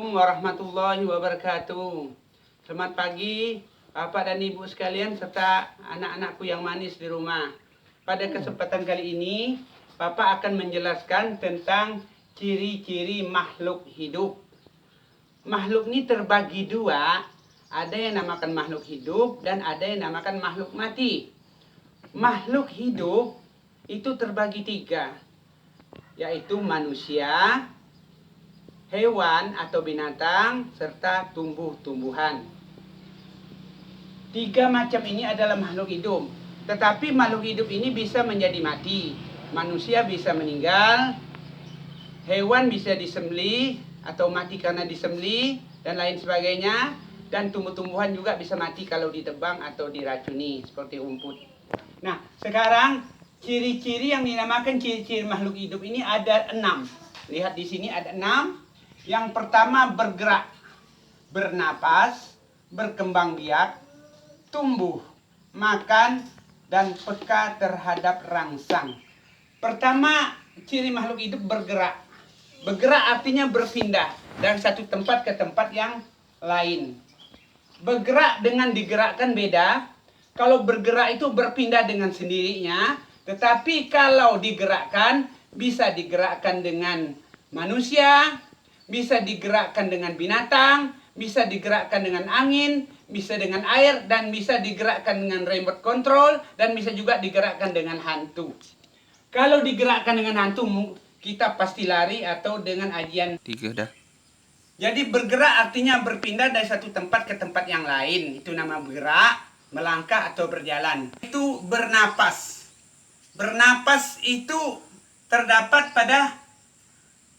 Assalamualaikum warahmatullahi wabarakatuh. Selamat pagi Bapak dan Ibu sekalian serta anak-anakku yang manis di rumah. Pada kesempatan kali ini Bapak akan menjelaskan tentang ciri-ciri makhluk hidup. Makhluk ini terbagi dua, ada yang namakan makhluk hidup dan ada yang namakan makhluk mati. Makhluk hidup itu terbagi tiga, yaitu manusia, hewan atau binatang, serta tumbuh-tumbuhan. Tiga macam ini adalah makhluk hidup. Tetapi makhluk hidup ini bisa menjadi mati. Manusia bisa meninggal, hewan bisa disembelih atau mati karena disembelih, dan lain sebagainya. Dan tumbuh-tumbuhan juga bisa mati kalau ditebang atau diracuni, seperti rumput. Nah, sekarang ciri-ciri yang dinamakan ciri-ciri makhluk hidup ini ada 6. Lihat di sini ada 6. Yang pertama bergerak, bernapas, berkembang biak, tumbuh, makan, dan peka terhadap rangsang. Pertama, ciri makhluk hidup bergerak. Bergerak artinya berpindah dari satu tempat ke tempat yang lain. Bergerak dengan digerakkan beda. Kalau bergerak itu berpindah dengan sendirinya, tetapi kalau digerakkan, bisa digerakkan dengan manusia, bisa digerakkan dengan binatang, bisa digerakkan dengan angin, bisa dengan air, dan bisa digerakkan dengan remote control, dan bisa juga digerakkan dengan hantu. Kalau digerakkan dengan hantu, kita pasti lari atau dengan ajian. 3 dah. Jadi bergerak artinya berpindah dari satu tempat ke tempat yang lain. Itu nama bergerak, melangkah atau berjalan. Itu bernapas. Bernapas itu terdapat pada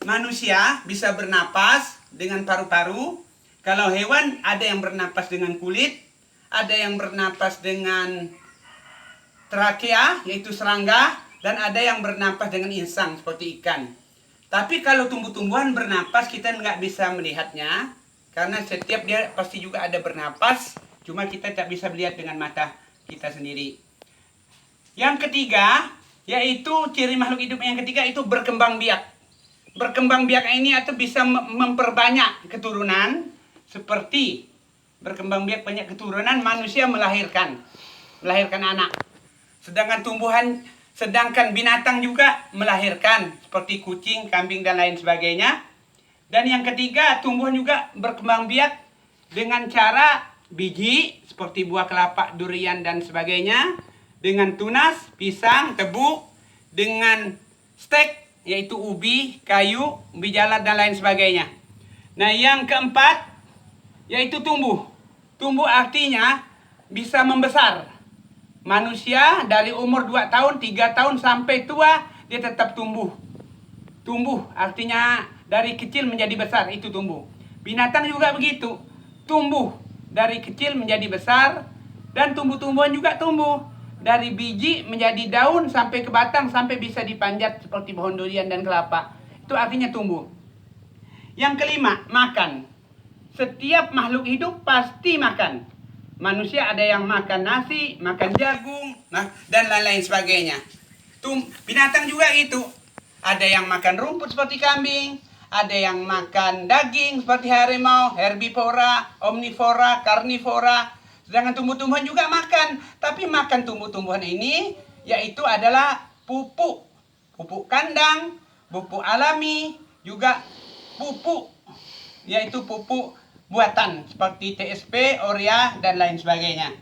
manusia, bisa bernapas dengan paru-paru. Kalau hewan ada yang bernapas dengan kulit, ada yang bernapas dengan trakea yaitu serangga, dan ada yang bernapas dengan insang seperti ikan. Tapi kalau tumbuh-tumbuhan bernapas kita nggak bisa melihatnya, karena setiap dia pasti juga ada bernapas, cuma kita tak bisa melihat dengan mata kita sendiri. Yang ketiga, yaitu ciri makhluk hidup yang ketiga itu berkembang biak. Berkembang biak ini atau bisa memperbanyak keturunan, seperti berkembang biak banyak keturunan, manusia melahirkan anak. Sedangkan binatang juga melahirkan, seperti kucing, kambing, dan lain sebagainya. Dan yang ketiga, tumbuhan juga berkembang biak dengan cara biji, seperti buah kelapa, durian, dan sebagainya. Dengan tunas, pisang, tebu. Dengan stek, yaitu ubi, kayu, ubi jalar, dan lain sebagainya. Nah, yang keempat, yaitu tumbuh. Tumbuh artinya bisa membesar. Manusia dari umur 2 tahun, 3 tahun sampai tua, dia tetap tumbuh. Tumbuh artinya dari kecil menjadi besar, itu tumbuh. Binatang juga begitu. Tumbuh dari kecil menjadi besar, dan tumbuh-tumbuhan juga tumbuh. Dari biji menjadi daun sampai ke batang, sampai bisa dipanjat seperti pohon durian dan kelapa. Itu artinya tumbuh. Yang kelima, makan. Setiap makhluk hidup pasti makan. Manusia ada yang makan nasi, makan jagung, dan lain-lain sebagainya. Binatang juga itu. Ada yang makan rumput seperti kambing, ada yang makan daging seperti harimau, herbivora, omnivora, karnivora. Sedangkan tumbuh-tumbuhan juga makan. Tapi makan tumbuh-tumbuhan ini yaitu adalah pupuk. Pupuk kandang, pupuk alami, juga pupuk, yaitu pupuk buatan seperti TSP, urea, dan lain sebagainya.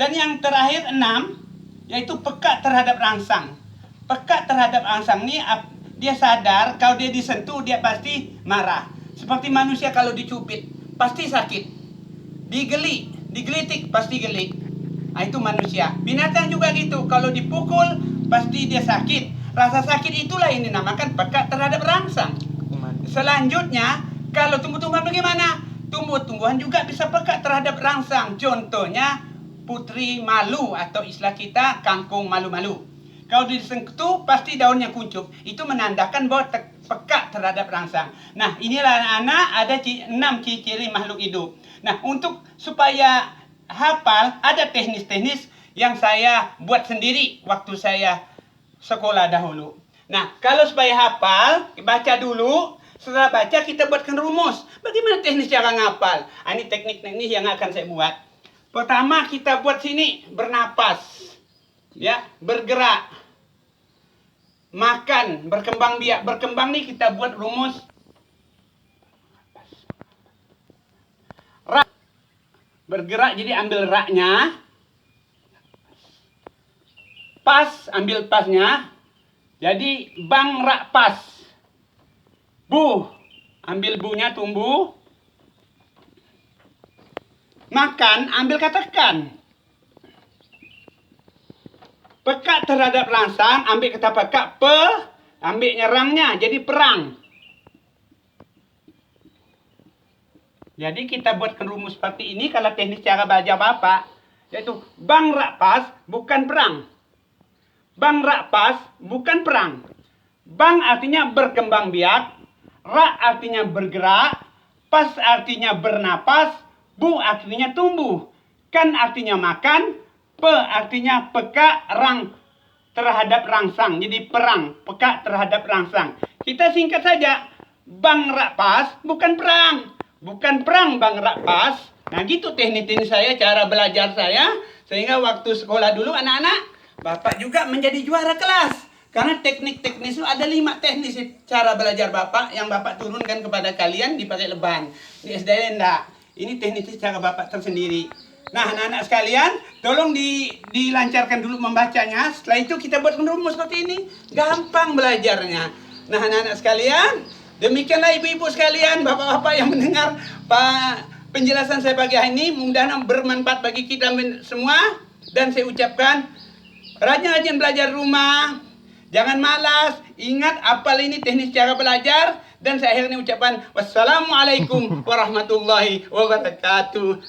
Dan yang terakhir 6, yaitu peka terhadap rangsang. Peka terhadap rangsang ini dia sadar kalau dia disentuh dia pasti marah. Seperti manusia kalau dicubit pasti sakit. Digelitik pasti geli. Nah, itu manusia. Binatang juga gitu. Kalau dipukul pasti dia sakit. Rasa sakit itulah yang dinamakan peka terhadap rangsang. Selanjutnya, kalau tumbuh-tumbuhan bagaimana? Tumbuh-tumbuhan juga bisa peka terhadap rangsang. Contohnya putri malu atau istilah kita kangkung malu-malu. Kalau disentuh pasti daunnya kuncup. Itu menandakan bahwa peka terhadap rangsang. Nah, inilah anak ada 6 ciri-ciri makhluk hidup. Nah, untuk supaya hafal, ada teknis-teknis yang saya buat sendiri waktu saya sekolah dahulu. Nah, kalau supaya hafal, baca dulu Setelah baca kita buatkan rumus. Bagaimana teknis cara ngapal? Ini teknik-teknik yang akan saya buat. Pertama kita buat sini bernapas, ya, bergerak, makan, berkembang biak. Berkembang nih kita buat rumus rak. Bergerak jadi ambil raknya, pas ambil pasnya, jadi bang rak pas. Bu, ambil bunya tumbuh. Makan, ambil katakan. Pekat terhadap rangsang, ambil kata pekat, ambil nyerangnya, jadi perang. Jadi kita buatkan rumus seperti ini kalau teknis cara belajar Bapak, yaitu bang rak pas bukan perang. Bang rak pas bukan perang. Bang artinya berkembang biak, rak artinya bergerak, pas artinya bernapas, bu artinya tumbuh, kan artinya makan, pe artinya peka rang terhadap rangsang. Jadi perang, peka terhadap rangsang. Kita singkat saja, bang rak pas bukan perang. Bukan perang bang rak pas. Nah gitu teknik-teknik saya, cara belajar saya, sehingga waktu sekolah dulu anak-anak, Bapak juga menjadi juara kelas. Karena teknik-teknis itu ada 5 teknis cara belajar Bapak yang Bapak turunkan kepada kalian dipakai leban. Di SDN enggak. Ini teknis cara Bapak tersendiri. Nah, anak-anak sekalian, tolong dilancarkan dulu membacanya. Setelah itu kita buat rumus seperti ini. Gampang belajarnya. Nah, anak-anak sekalian, demikianlah ibu-ibu sekalian, bapak-bapak yang mendengar penjelasan saya pagi hari ini. Mudah-mudahan bermanfaat bagi kita semua. Dan saya ucapkan, rajin-rajin belajar rumah. Jangan malas, ingat apal ini teknis cara belajar. Dan saya akhirnya ucapan wassalamualaikum warahmatullahi wabarakatuh.